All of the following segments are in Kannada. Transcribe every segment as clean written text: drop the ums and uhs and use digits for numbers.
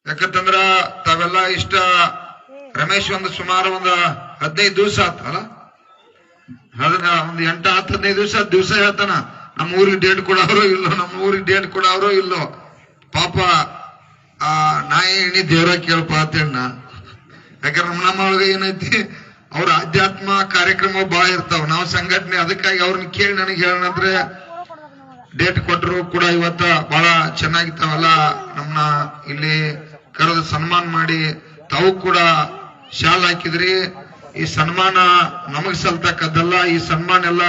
ಯಾಕಂತಂದ್ರ ತಾವೆಲ್ಲ ಇಷ್ಟ ರಮೇಶ್ ಸುಮಾರು ಒಂದು 15 ದಿವಸ ಆತಲ್ಲ, ಅದನ್ನ ಒಂದು 8-10-15 ದಿವಸ ಹೇಳ್ತಾನ ನಮ್ಮ ಊರಿಗೆ ಡೇಟ್ ಕೊಡೋರು ಇಲ್ಲೋ, ನಮ್ಮ ಊರಿಗೆ ಡೇಟ್ ಕೊಡೋರು ಇಲ್ಲೋ. ಪಾಪ ಆ ನಾಯಿ ಎಣ್ಣಿ ದೇವ್ರ ಕೇಳಪ್ಪ ಅಂತೇಳ. ಯಾಕಂದ್ರೆ ನಮ್ಮ ಒಳಗೆ ಏನೈತಿ, ಅವ್ರ ಆಧ್ಯಾತ್ಮ ಕಾರ್ಯಕ್ರಮ ಬಾಳ ಇರ್ತಾವ, ನಾವು ಸಂಘಟನೆ. ಅದಕ್ಕಾಗಿ ಅವ್ರನ್ನ ಕೇಳಿ ನನಗೆ ಹೇಳಂದ್ರೆ ಡೇಟ್ ಕೊಟ್ಟರು ಕೂಡ ಇವತ್ತ ಬಹಳ ಚೆನ್ನಾಗಿತ್ತಾವಲ್ಲ. ನಮ್ಮನ್ನ ಇಲ್ಲಿ ಕರೆದು ಸನ್ಮಾನ ಮಾಡಿ ತಾವು ಕೂಡ ಶಾಲ್ ಹಾಕಿದ್ರಿ. ಈ ಸನ್ಮಾನ ನಮಗ್ ಸಲ್ತಕ್ಕದ್ದಲ್ಲ, ಈ ಸನ್ಮಾನ ಎಲ್ಲ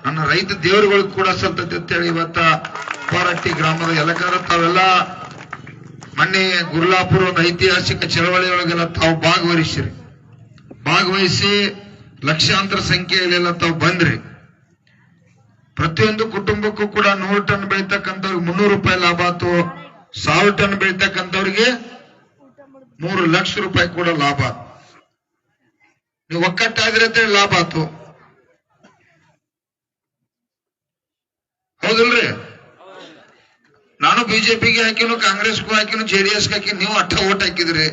ನನ್ನ ರೈತ ದೇವರುಗಳು ಕೂಡ ಸಲ್ತೈತಿ ಅಂತೇಳಿ ಇವತ್ತ ಪಾರಟ್ಟಿ ಗ್ರಾಮದ ಎಲ್ಲಕಾರ ತಾವೆಲ್ಲ ಮೊನ್ನೆ ಗುರ್ಲಾಪುರ ಒಂದು ಐತಿಹಾಸಿಕ ಚಳವಳಿಯೊಳಗೆಲ್ಲ ತಾವು ಭಾಗವಹಿಸಿ ಲಕ್ಷಾಂತರ ಸಂಖ್ಯೆಯಲ್ಲೆಲ್ಲ ತಾವು ಬಂದ್ರಿ. ಪ್ರತಿಯೊಂದು ಕುಟುಂಬಕ್ಕೂ ಕೂಡ 100 ಟನ್ ಬೆಳಿತಕ್ಕಂಥವ್ರಿಗೆ 300 ರೂಪಾಯಿ ಲಾಭ ಆತು, 1000 ಟನ್ ಬೆಳಿತಕ್ಕಂಥವ್ರಿಗೆ 3 ಲಕ್ಷ ರೂಪಾಯಿ ಕೂಡ ಲಾಭ. ನೀವು ಒಕ್ಕಟ್ಟಾದ್ರೆ ಲಾಭ ಆತು, ಹೌದಲ್ರಿ? ನಾನು ಬಿಜೆಪಿಗೆ ಹಾಕಿನು, ಕಾಂಗ್ರೆಸ್ಗೂ ಹಾಕಿನು, JDS ಹಾಕಿ, ನೀವು ಅಟ್ಟ ಓಟ್ ಹಾಕಿದ್ರಿ.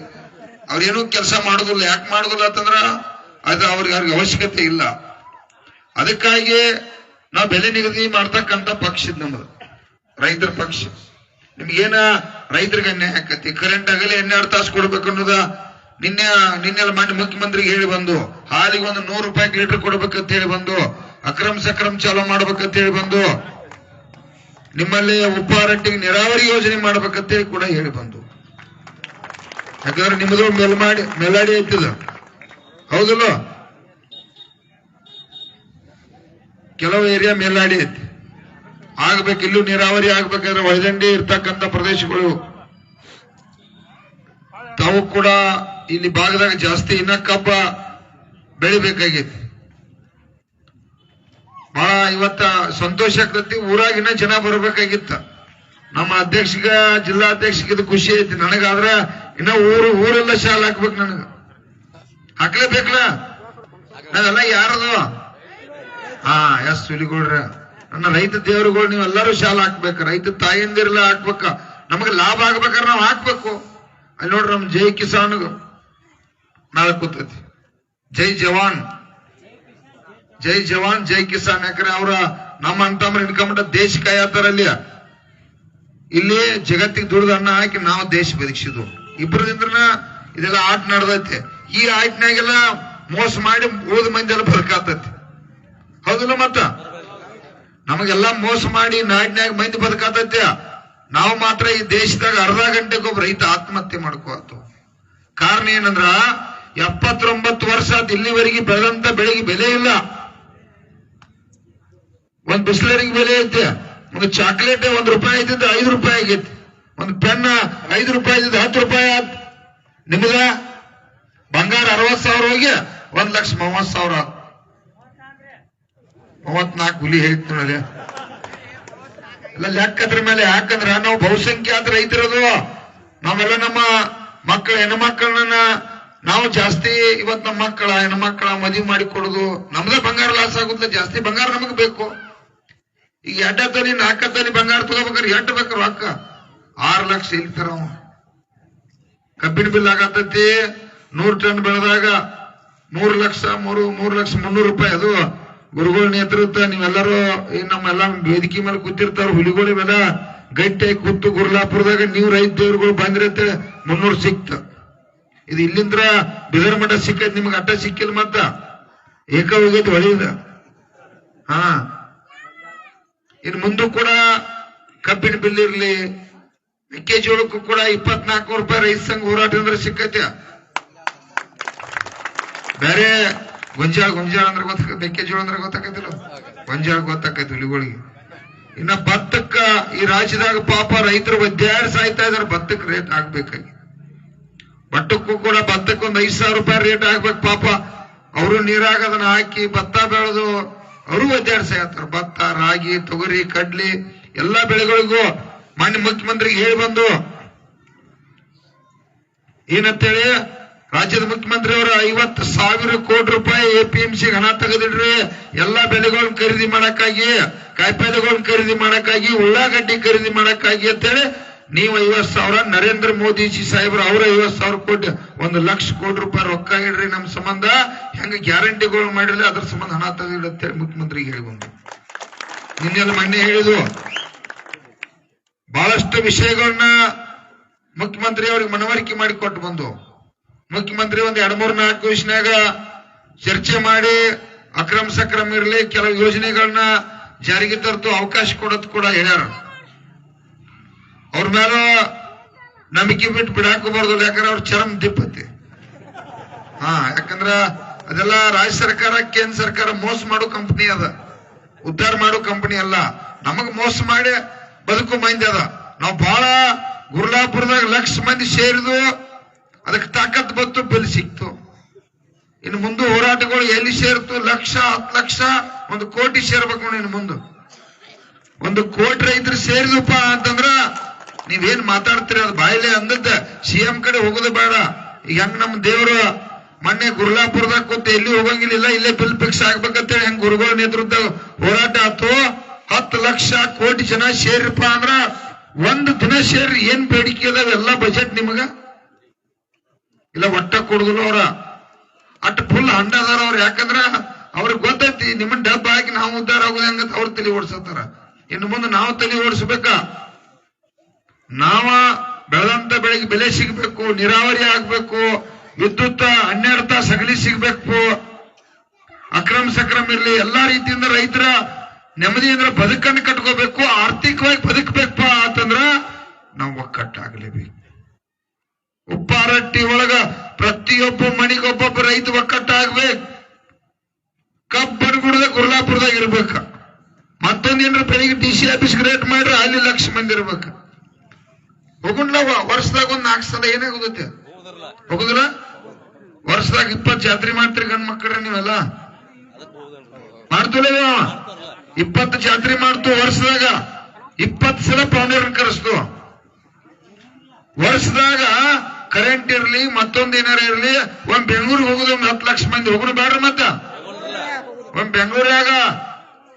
ಅವ್ರೇನು ಕೆಲಸ ಮಾಡುದಿಲ್ಲ. ಯಾಕೆ ಮಾಡುದಿಲ್ಲ ಅಂತಂದ್ರ ಅದು ಅವ್ರಿಗೆ ಅವಶ್ಯಕತೆ ಇಲ್ಲ. ಅದಕ್ಕಾಗಿ ನಾವು ಬೆಲೆ ನಿಗದಿ ಮಾಡ್ತಕ್ಕಂಥ ಪಕ್ಷ ನಮ್ಮದು ರೈತರ ಪಕ್ಷ. ನಿಮ್ಗೇನ ರೈತರಿಗೆ ಅನ್ಯಾಯ ಆಕತಿ, ಕರೆಂಟ್ ಆಗಲಿ 12 ತಾಸು ಕೊಡ್ಬೇಕು ಅನ್ನೋದ ನಿನ್ನೆಲ್ಲ ಮಾಡಿ ಮುಖ್ಯಮಂತ್ರಿಗೆ ಹೇಳಿ ಬಂದು, ಹಾಲಿಗೆ ಒಂದು 100 ರೂಪಾಯಿ ಲೀಟರ್ ಕೊಡ್ಬೇಕಂತ ಹೇಳಿ ಬಂದು, ಅಕ್ರಮ್ ಸಕ್ರಮ್ ಚಾಲೂ ಮಾಡ್ಬೇಕಂತ ಹೇಳಿ ಬಂದು, ನಿಮ್ಮಲ್ಲಿ ಉಪ್ಪಾರಟ್ಟಿಗೆ ನೀರಾವರಿ ಯೋಜನೆ ಮಾಡ್ಬೇಕಂತೇಳಿ ಕೂಡ ಹೇಳಿ ಬಂದು. ಯಾಕಂದ್ರೆ ನಿಮ್ಮದು ಮೇಲಾಡಿ ಐತಿದ, ಹೌದಲ್ಲ? ಕೆಲವು ಏರಿಯಾ ಮೇಲಾಡಿ ಐತಿ, ಆಗ್ಬೇಕು. ಇಲ್ಲೂ ನೀರಾವರಿ ಆಗ್ಬೇಕಾದ್ರೆ ಒಳದಂಡಿ ಇರ್ತಕ್ಕಂಥ ಪ್ರದೇಶಗಳು ತಾವು ಕೂಡ ಇಲ್ಲಿ ಭಾಗದಾಗ ಜಾಸ್ತಿ ಇನ್ನ ಕಬ್ಬ ಬೆಳಿಬೇಕಾಗೈತಿ. ಬಹಳ ಇವತ್ತ ಸಂತೋಷ ಆಗ್ತತಿ. ಊರಾಗಿನ ಜನ ಬರ್ಬೇಕಾಗಿತ್ತ. ನಮ್ಮ ಅಧ್ಯಕ್ಷಗ ಜಿಲ್ಲಾಧ್ಯಕ್ಷಗೆ ಇದು ಖುಷಿ ಐತಿ. ನನಗಾದ್ರ ಇನ್ನ ಊರೆಲ್ಲ ಶಾಲೆ ಹಾಕ್ಬೇಕು. ನನಗ ಹಾಕ್ಲೇಬೇಕಲ್ಲ. ನಾವೆಲ್ಲ ಯಾರದು? ಎಸ್ ಹುಲಿಗೌಡ್ರ, ನನ್ನ ರೈತ ದೇವರುಗಳು ನೀವೆಲ್ಲರೂ ಶಾಲೆ ಹಾಕ್ಬೇಕು. ರೈತ ತಾಯಿಂದಿರಲ್ಲ ಹಾಕ್ಬೇಕ. ನಮಗೆ ಲಾಭ ಆಗ್ಬೇಕಾದ್ರೆ ನಾವು ಹಾಕ್ಬೇಕು. ಅಲ್ಲಿ ನೋಡ್ರಿ, ನಮ್ ಜೈ ಕಿಸಾನ್ ನಾಳೆ ಕೂತೈತಿ. ಜೈ ಜವಾನ್ ಜೈ ಕಿಸಾನ್. ಯಾಕಂದ್ರೆ ಅವ್ರ ನಮ್ಮ ಅಂತಂದ್ರೆ ಇನ್ಕಂಬಿಟ್ಟ ದೇಶ ಕಾಯತಾರಲ್ಲಿ. ಇಲ್ಲಿ ಜಗತ್ತಿಗೆ ದುಡ್ದು ಅನ್ನ ಹಾಕಿ ನಾವು ದೇಶ ಬದುಕಿಸಿದ್ವು. ಇಬ್ಬರದಿಂದ್ರ ಇದೆಲ್ಲ ಆಟ ನಡೆದೈತೆ. ಈ ಆಟನಾಗೆಲ್ಲ ಮೋಸ ಮಾಡಿ ಉಳಿದ ಮಂದಿ ಎಲ್ಲ ಬದುಕಾತೈತಿ, ಹೌದಿಲ್ಲ? ಮತ್ತ ನಮಗೆಲ್ಲ ಮೋಸ ಮಾಡಿ ನಾಡಿನಾಗ ಮಂದಿ ಬದುಕಾತೈತೆ. ನಾವು ಮಾತ್ರ ಈ ದೇಶದಾಗ ಅರ್ಧ ಗಂಟೆಗೆ ಒಬ್ಬ ರೈತ ಆತ್ಮಹತ್ಯೆ ಮಾಡ್ಕೋತು. ಕಾರಣ ಏನಂದ್ರ 79 ವರ್ಷ ಇಲ್ಲಿವರೆಗೆ ಬೆಳೆದಂತ ಬೆಳೆಗೆ ಬೆಲೆ ಇಲ್ಲ. ಒಂದ್ ಬಿಸ್ಲರಿಗೆ ಬೆಲೆ ಐತೆ. ಒಂದು ಚಾಕ್ಲೇಟ್ 1 ರೂಪಾಯಿ ಇದ್ದಿದ್ದು 5 ರೂಪಾಯಿ ಆಗೈತಿ. ಒಂದು ಪೆನ್ 5 ರೂಪಾಯಿ ಇದ್ದಿದ್ದು 10 ರೂಪಾಯಿ ಆತ್. ನಿಮ್ದ ಬಂಗಾರ 60,000 ಹೋಗಿ 1,30,000. 34 ಹುಲಿ ಹೇಳ್ತು ನೋಡಿ ಎಲ್ಲ ಲೆಕ್ಕದ್ರ ಮೇಲೆ. ಯಾಕಂದ್ರ ನಾವು ಬಹುಸಂಖ್ಯಾತ ರೈತರದು. ನಾವೆಲ್ಲ ನಮ್ಮ ಮಕ್ಕಳ ಹೆಣ್ಮಕ್ಕಳನ್ನ ನಾವು ಜಾಸ್ತಿ ಇವತ್ ನಮ್ಮ ಹೆಣ್ಮಕ್ಕಳ ಮದುವೆ ಮಾಡಿ ಕೊಡುದು. ನಮ್ದೇ ಬಂಗಾರ ಲಾಸ್ ಆಗುತ್ತಲ್ಲ. ಜಾಸ್ತಿ ಬಂಗಾರ ನಮಗ್ ಬೇಕು. ಈಗ 2 ತೊಲಿ 4 ತೊಲಿ ಬಂಗಾರ ತಗೋಬೇಕಾದ್ರೆ ಎಷ್ಟು ಬೇಕು ರೊಕ್ಕ? 6 ಲಕ್ಷ ಇಲ್ತಾರ. ಕಬ್ಬಿನ ಬಿಲ್ ಆಗತ್ತೈತಿ. 100 ಟನ್ ಬೆಳೆದಾಗ 3,300,300 ರೂಪಾಯಿ. ಅದು ಗುರುಗಳ ನೇತೃತ್ವ. ನೀವೆಲ್ಲರೂ ನಮ್ಮೆಲ್ಲ ವೇದಿಕೆ ಮೇಲೆ ಕೂತಿರ್ತಾರ. ಹುಲಿಗಳು ಇವೆಲ್ಲ ಗಟ್ಟಿಯಾಗಿ ಕೂತು ಗುರ್ಲಾಪುರದಾಗ ನೀವು ರೈತ ದೇವ್ರುಗಳು ಬಂದ್ರಿ ಅಂತ 300 ಸಿಕ್ತ. ಇದು ಇಲ್ಲಿಂದ್ರ ಬಿದರ್ ಮಠ ಸಿಕ್ಕೈತಿ, ನಿಮ್ಗೆ ಅಟ್ಟ ಸಿಕ್ಕಿಲ್ಲ. ಮತ್ತ ಏಕ ಹೋಗೈತಿ ಹೊಳಿದ. ಇನ್ ಮುಂದೂ ಕೂಡ ಕಬ್ಬಿನ ಬಿಲ್ ಇರ್ಲಿ, ಮೆಕ್ಕೆಜೋಳಕ್ಕೂ ಕೂಡ 24 ರೂಪಾಯಿ ರೈತ ಸಂಘ ಹೋರಾಟ ಅಂದ್ರೆ ಸಿಕ್ಕೈತಿ. ಬೇರೆ ಗೊಂಜಾಳ ಅಂದ್ರೆ ಗೊತ್ತ, ಮೆಕ್ಕೆಜೋಳ ಅಂದ್ರೆ ಗೊತ್ತಾಕೈತಿಲ್ಲ. ಗೊಂಜಾಳ ಗೊತ್ತಾಕೈತಿ ಹುಲಿಗಳಿಗೆ. ಇನ್ನ ಭತ್ತಕ್ಕ ಈ ರಾಜ್ಯದಾಗ ಪಾಪ ರೈತರು ಒದ್ದಾಡಿ ಸಾಯ್ತಾ ಇದಾರೆ. ಭತ್ತಕ್ಕೆ ರೇಟ್ ಆಗ್ಬೇಕಾಗಿ. ಭತ್ತಕ್ಕೂ ಕೂಡ ಭತ್ತಕ್ಕೆ ಒಂದು 5,000 ರೂಪಾಯಿ ರೇಟ್ ಆಗ್ಬೇಕು. ಪಾಪ ಅವರು ನೀರಾಗ ಅದನ್ನ ಹಾಕಿ ಭತ್ತ ಬೆಳೆದು ಅವರು ಒದ್ದಾಡಿ ಸಾಯ್ತಾರ. ಭತ್ತ, ರಾಗಿ, ತೊಗರಿ, ಕಡ್ಲಿ ಎಲ್ಲಾ ಬೆಳೆಗಳಿಗೂ ಮಾನ್ಯ ಮುಖ್ಯಮಂತ್ರಿಗೆ ಹೇಳಿ ಬಂದು ಏನಂತೇಳಿ, ರಾಜ್ಯದ ಮುಖ್ಯಮಂತ್ರಿ ಅವರು 50,000 ಕೋಟಿ ರೂಪಾಯಿ APMC ಹಣ ತೆಗೆದಿಡ್ರಿ. ಎಲ್ಲಾ ಬೆಳೆಗಳನ್ನ ಖರೀದಿ ಮಾಡಕ್ಕಾಗಿ, ಕಾಯಿಪಲ್ಯಗಳನ್ನ ಖರೀದಿ ಮಾಡಕ್ಕಾಗಿ, ಉಳ್ಳಾಗಡ್ಡಿ ಖರೀದಿ ಮಾಡಕ್ಕಾಗಿ ಅಂತೇಳಿ ನೀವು 50,000, ನರೇಂದ್ರ ಮೋದಿಜಿ ಸಾಹೇಬ್ರು ಅವ್ರ 50,000 ಕೋಟಿ, 1,00,000 ಕೋಟಿ ರೂಪಾಯಿ ರೊಕ್ಕ ಇಡ್ರಿ ನಮ್ ಸಂಬಂಧ, ಹೆಂಗ ಗ್ಯಾರಂಟಿಗಳು ಮಾಡಿರಲಿ ಅದ್ರ ಸಂಬಂಧ ಹಣ ತೆಗೆದಿಡತ್ತೇಳಿ ಮುಖ್ಯಮಂತ್ರಿಗೆ ಹೇಳಿ ಬಂದು. ನಿನ್ನೆಲ್ಲ ಮೊನ್ನೆ ಹೇಳಿದ್ವು. ಬಹಳಷ್ಟು ವಿಷಯಗಳನ್ನ ಮುಖ್ಯಮಂತ್ರಿ ಅವ್ರಿಗೆ ಮನವರಿಕೆ ಮಾಡಿ ಕೊಟ್ಟು ಬಂದು. ಮುಖ್ಯಮಂತ್ರಿ ಒಂದ್ 2-3-4 ದಿವಸನಾಗ ಚರ್ಚೆ ಮಾಡಿ ಅಕ್ರಮ ಸಕ್ರಮ ಇರಲಿ, ಕೆಲವು ಯೋಜನೆಗಳನ್ನ ಜಾರಿಗೆ ತರ್ತು ಅವಕಾಶ ಕೊಡೋದು ಕೂಡ ಹೇಳ್ಯಾರ. ಅವ್ರ ಮೇಲೆ ನಂಬಿಕೆ ಬಿಟ್ಟು ಬಿಡಾಕೋಬಾರ್ದು, ಯಾಕಂದ್ರೆ ಅವ್ರ ಚರಮ್ ದಿಪ್ಪತಿ. ಯಾಕಂದ್ರ ಅದೆಲ್ಲ ರಾಜ್ಯ ಸರ್ಕಾರ ಕೇಂದ್ರ ಸರ್ಕಾರ ಮೋಸ ಮಾಡೋ ಕಂಪನಿ ಅದ, ಉದ್ಧಾರ ಮಾಡೋ ಕಂಪನಿ ಅಲ್ಲ. ನಮಗ್ ಮೋಸ ಮಾಡಿ ಬದುಕು ಮಂದಿ ಅದ. ನಾವು ಬಹಳ ಗುರ್ಲಾಪುರದಾಗ 1,00,000 ಮಂದಿ ಸೇರಿದು, ಅದಕ್ಕೆ ತಾಕತ್ ಬತ್ತು, ಬೆಲೆ ಸಿಕ್ತು. ಇನ್ನು ಮುಂದೆ ಹೋರಾಟಗಳು ಎಲ್ಲಿ ಸೇರ್ತು? 1,00,000, 10,00,000, 1 ಕೋಟಿ ಸೇರ್ಬೇಕು ನೋಡಿ. ಇನ್ನು ಮುಂದೆ 1 ಕೋಟಿ ರೈತರು ಸೇರಿದಪ್ಪ ಅಂತಂದ್ರ ನೀವೇನ್ ಮಾತಾಡ್ತೀರಿ? ಅದು ಬಾಯಿಲೆ ಅಂದದ್ದ ಸಿಎಂ ಕಡೆ ಹೋಗೋದು ಬೇಡ. ಈಗ ಹೆಂಗ್ ನಮ್ ದೇವ್ರು ಮೊನ್ನೆ ಗುರ್ಲಾಪುರದಾಗ ಕೂತ ಎಲ್ಲಿ ಹೋಗಂಗಿಲ್ಲ, ಇಲ್ಲೇ ಬಿಲ್ ಫಿಕ್ಸ್ ಆಗ್ಬೇಕಂತೇಳಿ ಹೆಂಗ್ ಗುರುಗಳ ನೇತೃತ್ವದಾಗ ಹೋರಾಟ ಆತು. 10,00,000 ಕೋಟಿ ಜನ ಸೇರಿಪ್ಪ ಅಂದ್ರ 1 ದಿನ ಸೇರಿ ಏನ್ ಬೇಡಿಕೆ ಅದಾವ ಎಲ್ಲ ಬಜೆಟ್ ನಿಮಗ ಇಲ್ಲ ಒಟ್ಟ ಕೊಡುದಿಲ್ಲ. ಅವ್ರ ಅಟ್ ಫುಲ್ ಹಂಡದಾರ ಅವ್ರು. ಯಾಕಂದ್ರ ಅವ್ರಿಗೆ ಗೊತ್ತೈತಿ ನಿಮ್ಮನ್ನ ಡಬ್ಬ ಹಾಕಿ ನಾವು ಉದ್ಧಾರ ಆಗೋದು ಹೆಂಗಂತ ಅವ್ರು ತಲೆ ಓಡಿಸತ್ತಾರ. ಇನ್ನು ಮುಂದೆ ನಾವು ತಲೆ ಓಡಿಸ್ಬೇಕ. ನಾವ ಬೆಳೆದಂತ ಬೆಳೆಗೆ ಬೆಲೆ ಸಿಗ್ಬೇಕು, ನೀರಾವರಿ ಆಗ್ಬೇಕು, ವಿದ್ಯುತ್ 12 ತಾಸು ಹಗಲಿ ಸಿಗ್ಬೇಕು, ಅಕ್ರಮ ಸಕ್ರಮ ಇರ್ಲಿ, ಎಲ್ಲಾ ರೀತಿಯಿಂದ ರೈತರ ನೆಮ್ಮದಿಯಿಂದ ಬದುಕನ್ನು ಕಟ್ಕೋಬೇಕು, ಆರ್ಥಿಕವಾಗಿ ಬದುಕಬೇಕಪ್ಪ ಅಂತಂದ್ರ ನಾವು ಒಕ್ಕಟ್ಟಾಗಲೇಬೇಕು. ಉಪ್ಪಾರಟ್ಟಿ ಒಳಗ ಪ್ರತಿಯೊಬ್ಬ ಮನಿಗೊಬ್ಬೊಬ್ಬ ರೈತ ಒಕ್ಕಟ್ಟಾಗ್ಬೇಕು. ಕಬ್ಬನಗುಡದ ಗುರ್ಲಾಪುರದಾಗ ಇರ್ಬೇಕ. ಮತ್ತೊಂದೇನ್ರ ಬೆಳಿಗ್ಗೆ DC ಆಫೀಸ್ ರೇಟ್ ಮಾಡ್ರೆ ಅಲ್ಲಿ 1,00,000 ಮಂದಿ ಇರ್ಬೇಕ. ಹೋಗುಣ್ಲ ವರ್ಷದಾಗ 4 ಸಲ ಏನಾಗೋದೈತೆ ಹೋಗುದಿಲ್ಲ. ವರ್ಷದಾಗ 20 ಜಾತ್ರೆ ಮಾಡ್ತೀರಿ ಗಂಡ್ ಮಕ್ಕಳ್ರೆ ನೀವೆಲ್ಲ ಮಾಡ್ತಲ್ಲ. 20 ಜಾತ್ರೆ ಮಾಡ್ತು ವರ್ಷದಾಗ, 20 ಸಲ ಪೌಂಡರ್ ಕರೆಸ್ತು. ವರ್ಷದಾಗ ಕರೆಂಟ್ ಇರ್ಲಿ ಮತ್ತೊಂದ್ ಏನಾರ ಇರ್ಲಿ, ಒಂದ್ ಬೆಂಗಳೂರಿಗೆ ಹೋಗುದು 10,00,000 ಮಂದಿ ಹೋಗುದು ಬೇಡ್ರಿ. ಮತ್ತ ಒಂದ್ ಬೆಂಗಳೂರಾಗ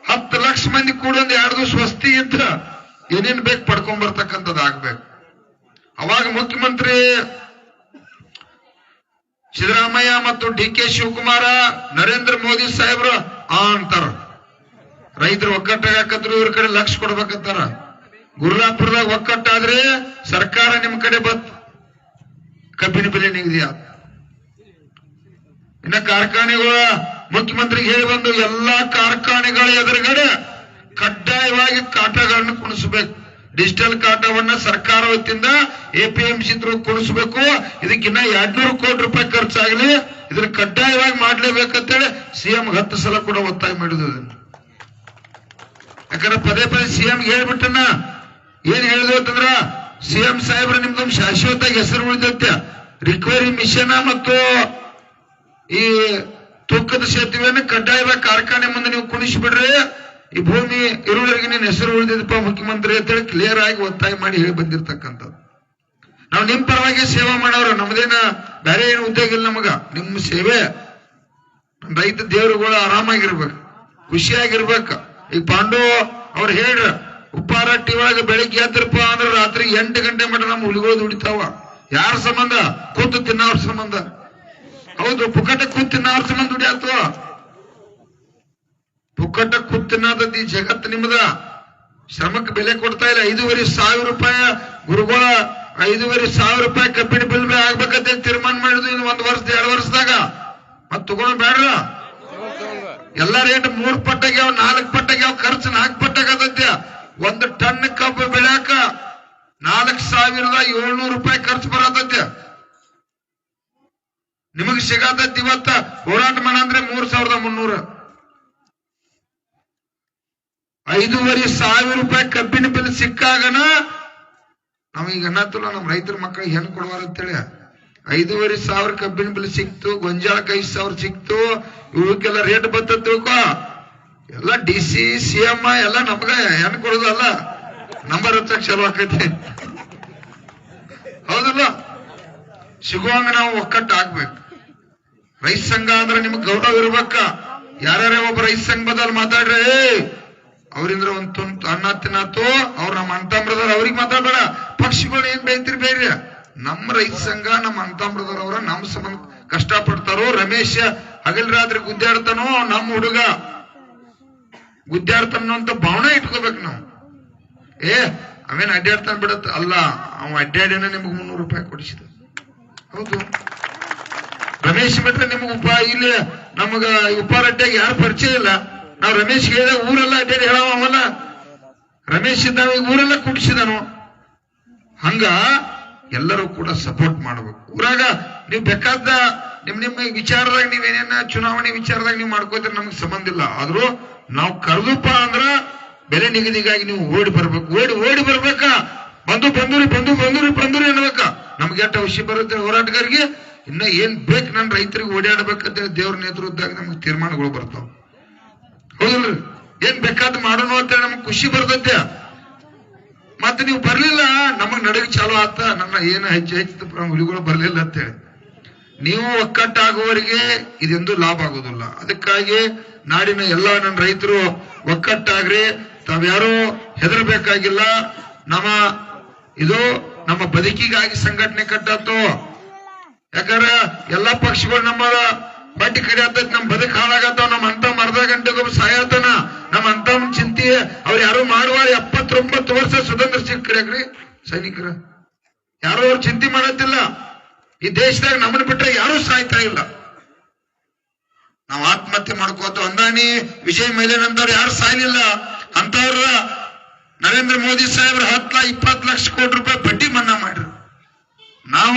10,00,000 ಮಂದಿ ಕೂಡ 2 ದಿವಸ ವಸ್ತಿ ಇದ್ದ ಏನೇನ್ ಬೇಕು ಪಡ್ಕೊಂಡ್ ಬರ್ತಕ್ಕಂಥದ್ದು ಆಗ್ಬೇಕು. ಅವಾಗ ಮುಖ್ಯಮಂತ್ರಿ ಸಿದ್ದರಾಮಯ್ಯ ಮತ್ತು DK ಶಿವಕುಮಾರ, ನರೇಂದ್ರ ಮೋದಿ ಸಾಹೇಬ್ರು ಅಂತಾರ ರೈತರು ಒಕ್ಕಟ್ಟಾಗ ಹಾಕತ್ರು, ಇವ್ರ ಕಡೆ 1,00,000 ಕೊಡ್ಬೇಕಂತಾರ. ಗುರ್ಲಾಪುರದಾಗ ಒಕ್ಕಟ್ಟಾದ್ರೆ ಸರ್ಕಾರ ನಿಮ್ ಕಡೆ ಬತ್ ಕಬ್ಬಿನ ಬೆಲೆ ನಿಗದಿ ಆದ. ಇನ್ನ ಕಾರ್ಖಾನೆಗಳ ಮುಖ್ಯಮಂತ್ರಿಗೆ ಹೇಳಿ ಬಂದು ಎಲ್ಲಾ ಕಾರ್ಖಾನೆಗಳ ಎದುರುಗಡೆ ಕಡ್ಡಾಯವಾಗಿ ಕಾಟಗಳನ್ನು ಕುಣಿಸಬೇಕು. ಡಿಜಿಟಲ್ ಕಾಟವನ್ನ ಸರ್ಕಾರ ವತಿಯಿಂದ APMC ಕುಣಿಸಬೇಕು. ಇದಕ್ಕಿನ್ನ 200 ಕೋಟಿ ರೂಪಾಯಿ ಖರ್ಚಾಗಲಿ, ಇದನ್ನ ಕಡ್ಡಾಯವಾಗಿ ಮಾಡ್ಲೇಬೇಕಂತೇಳಿ CM 10 ಸಲ ಕೂಡ ಒತ್ತಾಯ ಮಾಡಿದ್ರು. ಯಾಕಂದ್ರೆ ಪದೇ ಪದೇ CM ಹೇಳ್ಬಿಟ್ಟನ. ಏನ್ ಹೇಳಿದ್ರು ಅಂತಂದ್ರ, CM ಸಾಹೇಬ್ರ ನಿಮ್ದೊಂದು ಶಾಶ್ವತವಾಗಿ ಹೆಸರು ಉಳಿದೈತೆ. ರಿಕವರಿ ಮಿಷನ್ ಮತ್ತು ಈ ತೂಕದ ಸೇತುವೆಯನ್ನು ಕಡ್ಡಾಯವಾಗಿ ಕಾರ್ಖಾನೆ ಮುಂದೆ ನೀವು ಕುಣಿಸ್ಬಿಡ್ರಿ, ಈ ಭೂಮಿ ಇರುವವರೆಗೆ ನಿನ್ನ ಹೆಸರು ಉಳಿದಿದ್ದಪ್ಪ ಮುಖ್ಯಮಂತ್ರಿ ಅಂತೇಳಿ ಕ್ಲಿಯರ್ ಆಗಿ ಒತ್ತಾಯ ಮಾಡಿ ಹೇಳಿ ಬಂದಿರ್ತಕ್ಕಂಥದ್ದು. ನಾವು ನಿಮ್ ಪರವಾಗಿ ಸೇವೆ ಮಾಡೋರು, ನಮ್ದೇನ ಬೇರೆ ಏನು ಉದ್ಯೋಗ ಇಲ್ಲ ನಮಗ. ನಿಮ್ಮ ಸೇವೆ, ರೈತ ದೇವರುಗಳು ಆರಾಮಾಗಿರ್ಬೇಕು, ಖುಷಿಯಾಗಿರ್ಬೇಕು. ಈಗ ಪಾಂಡು ಅವ್ರು ಹೇಳ್ರ, ಉಪ್ಪಾರಟ್ಟಿ ಒಳಗೆ ಬೆಳಿಗ್ಗೆ ಎದ್ರಪ್ಪ ಅಂದ್ರೆ ರಾತ್ರಿ 8 ಗಂಟೆ ಮಟ್ಟ ನಮ್ಮ ಹುಲಿಗಳು ದುಡಿತಾವ. ಯಾರ ಸಂಬಂಧ? ಕೂತು ತಿನ್ನೋರ್ ಸಂಬಂಧ. ಹೌದು, ಪುಕ್ಕಟ ಕೂತ್ ತಿನ್ನೋರ್ ಸಂಬಂಧ ದುಡಿಯಾತು. ಪುಕ್ಕಟ ಕೂತ್ ತಿನ್ನೋದದ್ದು ಈ ಜಗತ್ತು ನಿಮ್ಮದ. ಶ್ರಮಕ್ಕೆ ಬೆಲೆ ಕೊಡ್ತಾ ಇಲ್ಲ. 5,500 ರೂಪಾಯಿ ಗುರುಗಳ 5,500 ರೂಪಾಯಿ ಕಬ್ಬಿಣ ಬಿಲ್ ಆಗ್ಬೇಕಂತ ತೀರ್ಮಾನ ಮಾಡಿದ್ವಿ. ಇನ್ನು 1 ವರ್ಷ 2 ವರ್ಷದಾಗ ಮತ್ ತಗೊಂಡ್ ಬೇಡ್ರ. ಎಲ್ಲಾ ರೇಟ್ 3 ಪಟ್ಟಾಗ್ಯಾವ, 4 ಪಟ್ಟಾಗ್ಯಾವ, ಖರ್ಚು 4 ಪಟ್ಟಾಗತ್ತೆ. 1 ಟನ್ ಕಬ್ಬು ಬೆಳ್ಯಾಕ 4,700 ರೂಪಾಯಿ ಖರ್ಚು ಬರತೈತೆ. ನಿಮಗ್ ಸಿಗತೈತಿ ಇವತ್ತ ಹೋರಾಟ ಮಾಡಂದ್ರೆ 3,300. 5,500 ರೂಪಾಯಿ ಕಬ್ಬಿನ ಬಿಲ್ ಸಿಕ್ಕಾಗನ ನಾವೀಗ ಅನ್ನತ್ತಲ್ಲ, ನಮ್ ರೈತರ ಮಕ್ಕಳಿಗೆ ಹೆಣ್ಣು ಕೊಡುವಾರ ಅಂತೇಳಿ 5,500 ಕಬ್ಬಿನ ಬಿಲ್ ಸಿಕ್ತು. ಗೊಂಜಾಳಕ್ಕೆ 5,000 ಸಿಕ್ತು. ಇವಕ್ಕೆಲ್ಲ ರೇಟ್ ಬರ್ತೈತಿ. ಎಲ್ಲ DC CM ಎಲ್ಲ ನಮ್ಗ ಹೆಣ್ಣು ಕೊಡೋದಲ್ಲ, ನಂಬರ್ ಹಚ್ಚಕ್ ಚಲೋ ಆಕೈತಿ. ಹೌದಲ್ಲ? ಸಿಗುವಂಗ ನಾವು ಒಕ್ಕಟ್ಟು ಆಗ್ಬೇಕು. ರೈತ ಸಂಘ ಅಂದ್ರೆ ನಿಮ್ಗೆ ಗೌರವ ಇರ್ಬೇಕ. ಯಾರ್ಯಾರ ಒಬ್ಬ ರೈತ ಸಂಘ ಬದಲ್ ಮಾತಾಡ್ರಿ, ಅವರಿಂದ ಒಂದ್ ಅನ್ನ ತಿನ್ನತ್ತು, ಅವ್ರ ನಮ್ಮ ಅಣ್ಣ ತಮ್ಮರದಾರ, ಅವ್ರಿಗೆ ಮಾತಾಡ್ಬೇಡ. ಪಕ್ಷಿಗಳು ಏನ್ ಬೈತಿರಿ ಬೇರೆ. ನಮ್ಮ ರೈತ ಸಂಘ ನಮ್ಮ ಅಂತಂಬ್ರದವ್ರ ನಮ್ಮ ಸಂಬಂಧ ಕಷ್ಟ ಪಡ್ತಾರೋ. ರಮೇಶ್ ಹಗಲ್ ರಾತ್ರಿ ಗುದ್ದಾಡ್ತಾನೋ, ನಮ್ಮ ಹುಡುಗ ಗುದ್ದಾಡ್ತಾನೋ ಅಂತ ಭಾವನೆ ಇಟ್ಕೋಬೇಕು ನಾವು. ಅವೇನ್ ಅಡ್ಡಾಡ್ತಾನ ಬಿಡತ್ತ ಅಲ್ಲ, ಅವ ಅಡ್ಡಾಡಿನ ನಿಮ್ಗೆ 300 ರೂಪಾಯಿ ಕೊಡಿಸಿದ. ಹೌದು, ರಮೇಶ್ ಬಿಟ್ರೆ ನಿಮ್ಗೆ ಇಲ್ಲಿ ನಮಗ ಉಪಾರಡ್ಡಿಯಾಗಿ ಯಾರು ಪರಿಚಯ ಇಲ್ಲ. ನಾವು ರಮೇಶ್ ಹೇಳಿದ ಊರೆಲ್ಲ ಅಡ್ಡಾಡಿ ಹೇಳವಲ್ಲ. ರಮೇಶ್ ಇದ್ದ ಊರೆಲ್ಲ ಕುಡಿಸಿದನು. ಹಂಗ ಎಲ್ಲರೂ ಕೂಡ ಸಪೋರ್ಟ್ ಮಾಡ್ಬೇಕು. ಊರಾಗ ನೀವು ಬೇಕಾದ ನಿಮ್ಮ ವಿಚಾರದಾಗ ನೀವೇನೇನ ಚುನಾವಣೆ ವಿಚಾರದಾಗ ನೀವು ಮಾಡ್ಕೋತೀರಿ, ನಮ್ಗೆ ಸಂಬಂಧ ಇಲ್ಲ. ಆದ್ರೂ ನಾವು ಕರೆದಪ್ಪ ಅಂದ್ರ ಬೆಲೆ ನಿಗದಿಗಾಗಿ ನೀವು ಓಡಿ ಬರ್ಬೇಕು. ಓಡಿ ಬರ್ಬೇಕ. ಬಂದೂರಿ ಅನ್ಬೇಕ. ನಮ್ಗೆ ಎಷ್ಟು ಅವಶ್ಯ ಬರುತ್ತೆ ಹೋರಾಟಗಾರಿಗೆ. ಇನ್ನ ಏನ್ ಬೇಕು ನನ್ನ ರೈತರಿಗೆ ಓಡಾಡ್ಬೇಕಂತೇಳಿ ದೇವ್ರ ನೇತೃತ್ವದಾಗ ನಮ್ಗೆ ತೀರ್ಮಾನಗಳು ಬರ್ತಾವ. ಹೌದಲ್ರಿ? ಏನ್ ಬೇಕಾದ್ ಮಾಡೋಣ ಅಂತ ನಮ್ಗೆ ಖುಷಿ ಬರ್ತೈತೆ. ಮತ್ತೆ ನೀವು ಬರ್ಲಿಲ್ಲ ನಮಗ್ ನಡಗ್ ಚಾಲು ಆತ. ನನ್ನ ಏನು ಹೆಚ್ಚು ಹುಲಿಗಳು ಬರ್ಲಿಲ್ಲ ಅಂತೇಳಿ ನೀವು ಒಕ್ಕಟ್ಟಾಗುವವರಿಗೆ ಇದೆಂದೂ ಲಾಭ ಆಗೋದಿಲ್ಲ. ಅದಕ್ಕಾಗಿ ನಾಡಿನ ಎಲ್ಲಾ ನನ್ನ ರೈತರು ಒಕ್ಕಟ್ಟಾಗ್ರಿ. ತಾವ್ಯಾರು ಹೆದರ್ಬೇಕಾಗಿಲ್ಲ. ನಮ್ಮ ಬದುಕಿಗಾಗಿ ಸಂಘಟನೆ ಕಟ್ಟಾತು. ಯಾಕಂದ್ರ ಎಲ್ಲಾ ಪಕ್ಷಗಳು ನಮ್ಮ ಬಡ್ಡಿ ಕಡೆ ಆಗ್ತೈತಿ, ನಮ್ ಬದುಕು ಹಾಳಾಗತ್ತಾವ. ನಮ್ಮ ಅಂತ ಅರ್ಧ ಗಂಟೆಗೊಬ್ಬ ಸಾಯತನ. ನಮ್ಮ ಅಂತ ಚಿಂತೆ ಅವ್ರು ಯಾರು ಮಾಡುವ 79 ವರ್ಷ ಸ್ವತಂತ್ರ ಸಿಕ್ಕ್ರಿ ಸೈನಿಕರ ಯಾರು ಅವ್ರು ಚಿಂತೆ ಮಾಡತ್ತಿಲ್ಲ. ಈ ದೇಶದಾಗ ನಮ್ಮನ್ನ ಬಿಟ್ರೆ ಯಾರು ಸಾಯ್ತಾ ಇಲ್ಲ. ನಾವು ಆತ್ಮಹತ್ಯೆ ಮಾಡ್ಕೋತ ಅಂದಾನಿ ವಿಜಯ್ ಮೈಲೇನಂತವ್ರು ಯಾರು ಸಾಯ್ಲಿಲ್ಲ. ಅಂತವ್ರ ನರೇಂದ್ರ ಮೋದಿ ಸಾಹೇಬ್ರ 10-20 ಲಕ್ಷ ಕೋಟಿ ರೂಪಾಯಿ ಬಡ್ಡಿ ಮನ್ನಾ ಮಾಡ್ರಿ. ನಾವ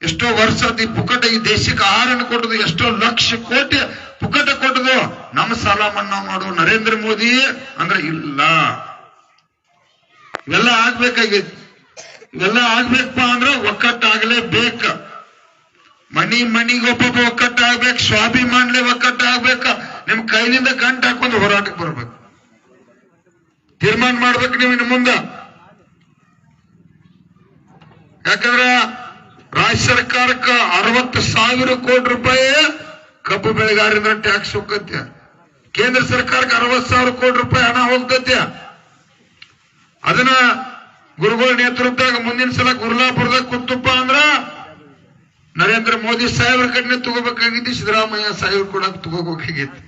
ಎಷ್ಟೋ ವರ್ಷ ಪುಕ್ಕಟ ಈ ದೇಶಕ್ಕೆ ಆಹಾರನ ಕೊಟ್ಟದು, ಎಷ್ಟೋ ಲಕ್ಷ ಕೋಟಿ ಪುಕ್ಕಟ ಕೊಟ್ಟದು. ನಮ್ಮ ಸಾಲ ಮನ್ನಾ ಮಾಡು ನರೇಂದ್ರ ಮೋದಿ ಅಂದ್ರೆ ಇಲ್ಲ. ಇವೆಲ್ಲ ಆಗ್ಬೇಕಾಗೈತಿ. ಇವೆಲ್ಲ ಆಗ್ಬೇಕಪ್ಪ ಅಂದ್ರೆ ಒಕ್ಕಟ್ಟಾಗಲೇಬೇಕ. ಮನಿಗೆ ಒಬ್ಬೊಬ್ಬ ಒಕ್ಕಟ್ಟಾಗ್ಬೇಕು. ಸ್ವಾಭಿಮಾನ್ಲೆ ಒಕ್ಕಟ್ಟಾಗ್ಬೇಕ. ನಿಮ್ ಕೈಲಿಂದ ಗಂಟು ಹಾಕೊಂಡು ಹೋರಾಟಕ್ಕೆ ಬರ್ಬೇಕು. ತೀರ್ಮಾನ ಮಾಡ್ಬೇಕು ನೀವು ಇನ್ನು ಮುಂದ. ಯಾಕಂದ್ರ ರಾಜ್ಯ ಸರ್ಕಾರಕ್ಕೆ 60,000 ಕೋಟಿ ರೂಪಾಯಿ ಕಬ್ಬು ಬೆಳೆಗಾರರಿಂದ ಟ್ಯಾಕ್ಸ್ ಹೋಗತ್ಯ. ಕೇಂದ್ರ ಸರ್ಕಾರಕ್ಕೆ 60,000 ಕೋಟಿ ರೂಪಾಯಿ ಹಣ ಹೋಗ್ತತ್ಯ. ಅದನ್ನ ಗುರುಗಳ ನೇತೃತ್ವದಾಗ ಮುಂದಿನ ಸಲ ಗುರ್ಲಾಪುರದಾಗ ಕೂತಪ್ಪ ಅಂದ್ರ ನರೇಂದ್ರ ಮೋದಿ ಸಾಹೇಬ್ರ ಕಡೆ ತಗೋಬೇಕಾಗಿತ್ತು. ಸಿದ್ದರಾಮಯ್ಯ ಸಾಹೇಬ್ರು ಕೂಡ ತಗೋಬೇಕಾಗಿತ್ತು.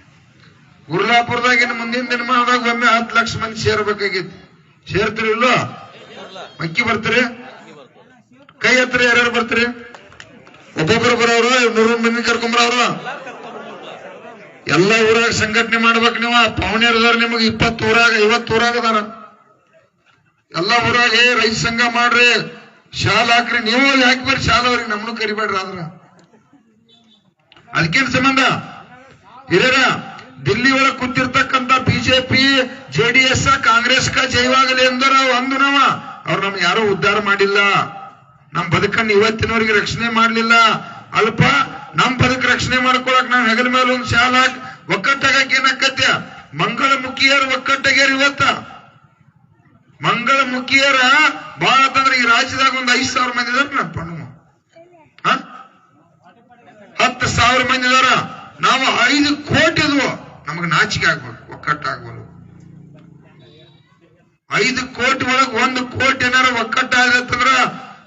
ಗುರ್ಲಾಪುರದಾಗ ಮುಂದಿನ ದಿನಮಾನದಾಗ ಒಮ್ಮೆ 10 ಲಕ್ಷ ಮಂದಿ ಸೇರ್ಬೇಕಾಗಿತ್ತು. ಸೇರ್ತೀರಿ ಇಲ್ಲೋ? ಮಕ್ಕಿ ಬರ್ತೀರಿ? ಕೈ ಹತ್ರ ಯಾರ್ಯಾರು ಬರ್ತೀರಿ? ಒಬ್ಬೊಬ್ಬರು ಬರೋರು 100 ಮಂದಿ ಕರ್ಕೊಂಬರವ್ರು. ಎಲ್ಲ ಊರಾಗ ಸಂಘಟನೆ ಮಾಡ್ಬೇಕು ನೀವು. ಪಾವನೆಯರ್ದಾರ ನಿಮಗೆ 20 ಊರಾಗ 50 ಊರಾಗ ಅದಾರ. ಎಲ್ಲ ಊರಾಗ ರೈತ ಸಂಘ ಮಾಡ್ರಿ, ಶಾಲ ಹಾಕ್ರಿ. ನೀವು ಯಾಕೆ ಬರ್ರಿ ಶಾಲ ಅವ್ರಿಗೆ, ನಮ್ಮನ್ನು ಕರಿಬೇಡ್ರಿ. ಆದ್ರ ಅದಕ್ಕೇನ್ ಸಂಬಂಧ? ಹಿರಿಯರ ದಿಲ್ಲಿ ಒಳಗೆ ಕೂತಿರ್ತಕ್ಕಂಥ ಬಿಜೆಪಿ JDS ಕಾಂಗ್ರೆಸ್ ಜೈವಾಗಲಿ ಎಂದರ ಒಂದು ಅವ್ರು ನಮ್ ಯಾರು ಉದ್ಧಾರ ಮಾಡಿಲ್ಲ. ನಮ್ ಬದುಕನ್ನು ಇವತ್ತಿನವರೆಗೆ ರಕ್ಷಣೆ ಮಾಡ್ಲಿಲ್ಲ. ಅಲ್ಪ ನಮ್ ಬದುಕು ರಕ್ಷಣೆ ಮಾಡ್ಕೊಳಕ್ ನಾವ್ ಹೆಗಲ ಮೇಲೆ ಒಂದು ಶಾಲ ಹಾಕಿ ಒಕ್ಕಟ್ಟಾಗಕ್ಕೆ ಏನಾಕತ್ಯ? ಮಂಗಳಮುಖಿಯರು ಒಕ್ಕಟ್ಟಾಗ್ಯಾರ. ಇವತ್ತ ಮಂಗಳಮುಖಿಯರ ಬಾಳ ಅಂತಂದ್ರೆ ಈ ರಾಜ್ಯದಾಗ ಒಂದು 5,000 ಮಂದಿ ಇದಾರ. ನಪ್ಪ 10,000 ಮಂದಿ ಇದಾರ. ನಾವು 5 ಕೋಟಿ ಇದ್ವು. ನಮಗ್ ನಾಚಿಕೆ ಆಗ್ಬೇಕು, ಒಕ್ಕಟ್ಟಾಗ್ಬೋದು. 5 ಕೋಟಿ ಒಳಗ್ 1 ಕೋಟಿ ಏನಾರ ಒಕ್ಕಟ್ಟಾಗತ್ತಂದ್ರ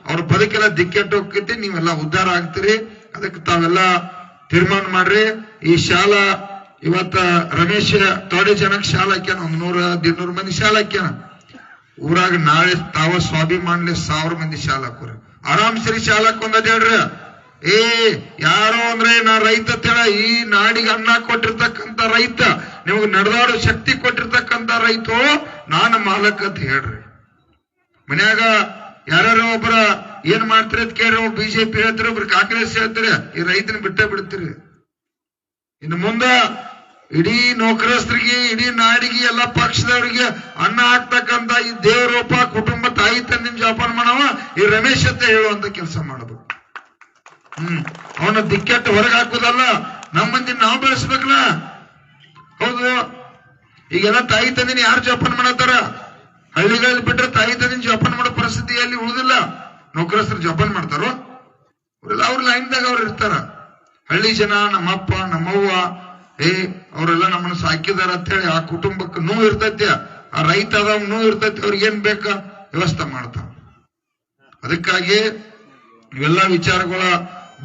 ಅವ್ರ ಬದುಕೆಲ್ಲ ದಿಕ್ಕೆಟ್ಟು ಹೋಗ್ತೈತಿ. ನೀವೆಲ್ಲ ಉದ್ಧಾರ ಆಗ್ತೀರಿ. ಅದಕ್ಕೆ ತಾವೆಲ್ಲ ತೀರ್ಮಾನ ಮಾಡ್ರಿ. ಈ ಶಾಲಾ ಇವತ್ತ ರಮೇಶ್ ತೋಡೆ ಜನಕ್ಕೆ ಶಾಲಾ ಹಾಕ್ಯಾನ. 100-150 ಮಂದಿ ಶಾಲಾ ಹಾಕ್ಯಾನ. ಊರಾಗ ನಾಳೆ ತಾವ ಸ್ವಾಭಿಮಾನ್ಲೆ 1000 ಮಂದಿ ಶಾಲಾ ಹಾಕೋರಿ. ಆರಾಮ್ ಸರಿ ಶಾಲಾ ಹಾಕೊಂಡ್ ಹೇಳ್ರಿ. ಯಾರೋ ಅಂದ್ರೆ ನಾ ರೈತ ತೇಳ ಈ ನಾಡಿಗೆ ಅನ್ನ ಕೊಟ್ಟಿರ್ತಕ್ಕಂಥ ರೈತ, ನಿಮಗ್ ನಡೆದಾಡೋ ಶಕ್ತಿ ಕೊಟ್ಟಿರ್ತಕ್ಕಂಥ ರೈತ ನಾನು ಮಾಲಕ್ ಅಂತ ಹೇಳ್ರಿ. ಮನ್ಯಾಗ ಯಾರು ಒಬ್ಬರ ಏನ್ ಮಾಡ್ತೀರಿ ಅಂತ ಕೇಳ್ರಿ. ಬಿಜೆಪಿ ಹೇಳ್ತೀರಿ, ಒಬ್ರು ಕಾಂಗ್ರೆಸ್ ಹೇಳ್ತೀರಿ. ಈ ರೈತನ ಬಿಡ್ತೀರಿ. ಇನ್ನು ಮುಂದ ಇಡೀ ನೌಕರಸ್ಥರಿಗೆ, ಇಡೀ ನಾಡಿಗೆ, ಎಲ್ಲ ಪಕ್ಷದವರಿಗೆ ಅನ್ನ ಹಾಕ್ತಕ್ಕಂಥ ಈ ದೇವರೂಪ ಕುಟುಂಬ ತಾಯಿ ತಂದಿನ ಜೋಪಾನ ಮಾಡವ ಈ ರಮೇಶ್ ಅಂತ ಹೇಳುವಂತ ಕೆಲಸ ಮಾಡಬೇಕು. ಅವನ ದಿಕ್ಕೆಟ್ಟು ಹೊರಗೆ ಹಾಕುದಲ್ಲ, ನಮ್ಮ ಮಂದಿ ನಾವು ಬೆಳೆಸ್ಬೇಕಲ್ಲ. ಹೌದು, ಈಗೆಲ್ಲ ತಾಯಿ ತಂದಿನ ಯಾರು ಜೋಪಾನ ಮಾಡತ್ತಾರ? ಹಳ್ಳಿಗಳಲ್ಲಿ ಬಿಟ್ರೆ ತಾಯಿ ತಂದಿನ ಜೋಪಾನ ಮಾಡೋ ಪರಿಸ್ಥಿತಿಯಲ್ಲಿ ಉಳಿದಿಲ್ಲ. ನೌಕರಸ್ಥರು ಜೋಪಾನ ಮಾಡ್ತಾರೋ ಅವರೆಲ್ಲ ಅವ್ರ ಲೈನ್ದಾಗ ಅವ್ರು ಇರ್ತಾರ. ಹಳ್ಳಿ ಜನ, ನಮ್ಮಪ್ಪ ನಮ್ಮವ್ವ ಅವರೆಲ್ಲ ನಮ್ಮನ್ನ ಸಾಕಿದಾರ ಅಂತ ಹೇಳಿ ಆ ಕುಟುಂಬಕ್ಕೆ ನೋವು ಇರ್ತೈತಿ. ಆ ರೈತ ಅದಾವ್ ನೋವು ಇರ್ತೈತಿ. ಅವ್ರಿಗೆ ಏನ್ ಬೇಕಾ ವ್ಯವಸ್ಥೆ ಮಾಡ್ತಾವ. ಅದಕ್ಕಾಗಿ ಇವೆಲ್ಲ ವಿಚಾರಗಳ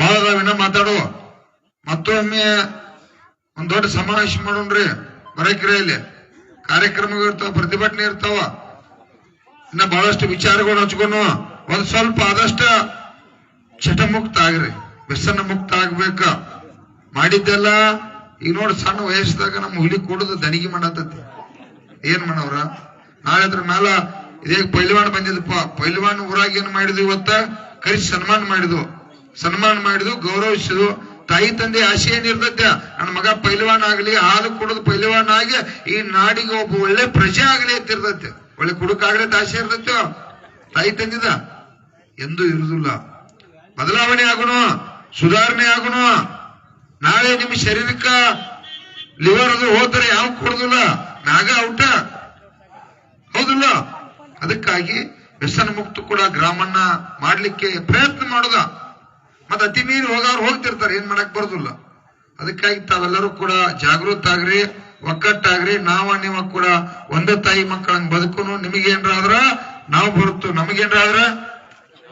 ಬಹಳ ಅದಾವಿನ ಮಾತಾಡುವ. ಮತ್ತೊಮ್ಮೆ ಒಂದ್ ದೊಡ್ಡ ಸಮಾವೇಶ ಮಾಡೋಣ್ರಿ. ಬರಕ್ರಿಯಲ್ಲಿ ಕಾರ್ಯಕ್ರಮಗಳು ಇರ್ತಾವ, ಪ್ರತಿಭಟನೆ ಇರ್ತಾವ, ಇನ್ನ ಬಹಳಷ್ಟು ವಿಚಾರಗಳು ಹಚ್ಕೊಂಡು ಒಂದ್ ಸ್ವಲ್ಪ ಆದಷ್ಟ ಚಟಮುಕ್ತ ಆಗ್ರಿ, ವ್ಯಸನ ಮುಕ್ತ ಆಗ್ಬೇಕ. ಮಾಡಿದ್ದೆಲ್ಲ ಈಗ ನೋಡಿ ಸಣ್ಣ ವಯಸ್ಸದಾಗ ನಮ್ಮ ಹುಲಿ ಕೊಡುದು ದನಿಗೆ ಮಾಡತತಿ. ಏನ್ ಮಾಡವ್ರ ನಾಳೆ ಅದ್ರ ಮ್ಯಾಲ ಇದೇ ಪೈಲ್ವಾನ್ ಬಂದಿದಪ್ಪ, ಪೈಲ್ವಾನ್ ಊರಾಗ ಏನ್ ಮಾಡಿದ್ವು, ಇವತ್ತ ಕರೆಸಿ ಸನ್ಮಾನ ಮಾಡಿದ್ವು, ಗೌರವಿಸಿದ್ವು. ತಾಯಿ ತಂದೆ ಆಸೆ ಏನಿರ್ತೈತೆ, ನನ್ನ ಮಗ ಪೈಲ್ವಾನ್ ಆಗ್ಲಿ, ಹಾಲು ಕುಡಿದು ಪೈಲ್ವಾನ್ ಆಗಿ ಈ ನಾಡಿಗೆ ಒಬ್ಬ ಒಳ್ಳೆ ಪ್ರಜೆ ಆಗ್ಲಿ ಅಂತ ಇರ್ತೈತೆ, ಒಳ್ಳೆ ಕುಡುಕಾಗ್ಲಿ ಅಂತ ಆಸೆ ಇರ್ತೈತೆ. ತಾಯಿ ತಂದಿದ ಎಂದೂ ಇರುದಿಲ್ಲ. ಬದಲಾವಣೆ ಆಗುನು, ಸುಧಾರಣೆ ಆಗುನು. ನಾಳೆ ನಿಮ್ಮ ಶರೀರಕ್ಕ ಲಿವರ್ ಅದು ಹೋದ್ರೆ ಯಾವ ಕೊಡುದಿಲ್ಲ, ಮ್ಯಾಗ ಔಟ, ಹೌದಿಲ್ಲ? ಅದಕ್ಕಾಗಿ ವ್ಯಸನ ಮುಕ್ತ ಕೂಡ ಗ್ರಾಮನ್ನ ಮಾಡ್ಲಿಕ್ಕೆ ಪ್ರಯತ್ನ ಮಾಡುದ. ಮತ್ತೆ ಅತಿ ಮೀರಿ ಹೋಗೋರು ಹೋಗ್ತಿರ್ತಾರೆ, ಏನ್ ಮಾಡಕ್ ಬರುದಿಲ್ಲ. ಅದಕ್ಕಾಗಿ ತಾವೆಲ್ಲರೂ ಕೂಡ ಜಾಗೃತ ಆಗ್ರಿ, ಒಕ್ಕಟ್ಟಾಗ್ರಿ. ನೀವು ಕೂಡ ಒಂದೇ ತಾಯಿ ಮಕ್ಕಳಂಗ್ ಬದುಕುನು. ನಿಮಗೇನ್ರಾದ್ರ ನಾವು ಬರುತ್ತು, ನಮಗೇನ್ರಾದ್ರ